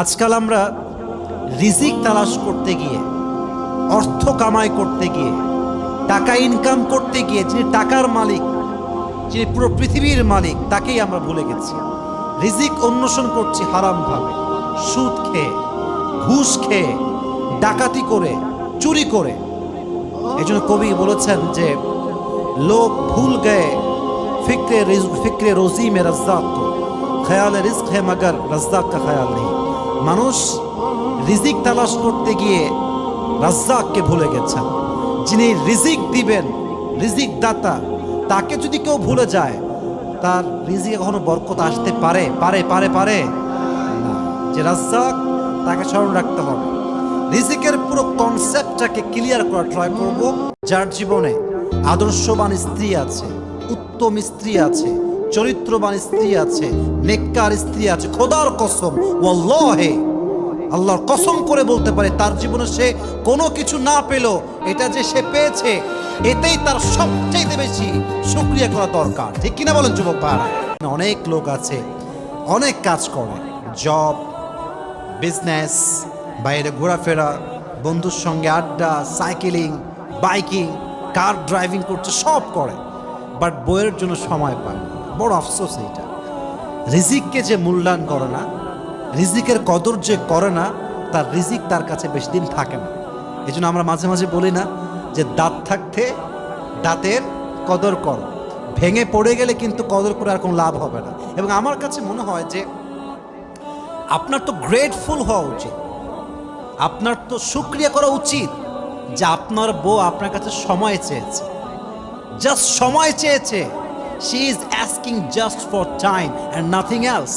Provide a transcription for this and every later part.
আজকাল আমরা রিজিক তালাশ করতে গিয়ে, অর্থ কামাই করতে গিয়ে, টাকা ইনকাম করতে গিয়ে যিনি টাকার মালিক, যিনি পুরো পৃথিবীর মালিক, তাকেই আমরা ভুলে গেছি। রিজিক অন্বেষণ করছি হারামভাবে, সুদ খেয়ে, ঘুষ খেয়ে, ডাকাতি করে, চুরি করে। এই জন্য কবি বলেছেন যে লোক ভুল গয়ে ফিক্রে রোজি মে রজ্জাক কো, খেয়ালে রিস্ক হে মগর রজ্জাক কা খেয়াল নেই। মানুষ রিজিক তালাশ করতে গিয়ে রাজ্জাককে ভুলে গেছেন। যিনি রিজিক দিবেন, রিজিক দাতা, তাকে যদি কেউ ভুলে যায়, তার রিজিকে কখনো বরকত আসতে পারে পারে পারে পারে না। যে রাজ্জাক, তাকে স্মরণ রাখতে হবে। রিজিকের পুরো কনসেপ্টটাকে ক্লিয়ার করা ট্রাই করব। যার জীবনে আদর্শবান স্ত্রী আছে, উত্তম স্ত্রী আছে, চরিত্রবান স্ত্রী আছে, নেককার স্ত্রী আছে, খোদার কসম, ওয়াল্লাহি, আল্লাহর কসম করে বলতে পারে, তার জীবনে সে কোনো কিছু না পেল, এটা যে সে পেয়েছে, এতেই তার সবচেয়ে বেশি শুকরিয়া করা দরকার। ঠিক কিনা বলেন যুবক ভাইরা? অনেক লোক আছে, অনেক কাজ করে, জব, বিজনেস, বাইরে ঘোরাফেরা, বন্ধুর সঙ্গে আড্ডা, সাইকেলিং, বাইকিং, কার ড্রাইভিং করছে, সব করে, বাট বইয়ের জন্য সময় পায় না। বড় আফসোস এইটা। রিজিককে যে মূল্যায়ন করে না, রিজিকের কদর যে করে না, তার রিজিক তার কাছে বেশি দিন থাকে না। এই জন্য আমরা মাঝে মাঝে বলি না যে দাঁত থাকতে দাঁতের কদর কর, ভেঙে পড়ে গেলে কিন্তু কদর করে আর কোনো লাভ হবে না। এবং আমার কাছে মনে হয় যে আপনার তো গ্রেটফুল হওয়া উচিত, আপনার তো শুকরিয়া করা উচিত যে আপনার বউ আপনার কাছে সময় চেয়েছে, জাস্ট সময় চেয়েছে। She is asking just for time and nothing else.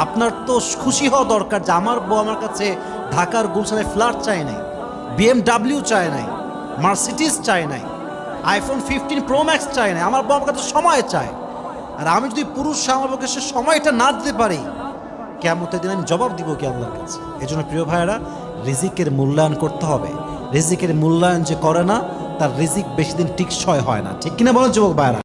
আপনার তো খুশি হওয়া দরকার যে আমার বউ আমার কাছে ঢাকার গুলশানে ফ্ল্যাট চায় নাই, BMW চায় নাই, মার্সিডিজ চায় নাই, iPhone 15 Pro Max চায় নাই, আমার বউ আমার কাছে সময় চায়। আর আমি যদি পুরুষ আমার পক্ষে সে সময়টা না দিতে পারি, কিয়ামতের দিন আমি জবাব দিব কি আল্লাহর কাছে? এই জন্য প্রিয় ভাইয়েরা, রিজিকের মূল্যায়ন করতে হবে। রিজিকের মূল্যায়ন যে করে না, তার রিজিক বেশি দিন টিকসই হয় না। ঠিক কিনা বলেন যুবক ভাইয়েরা?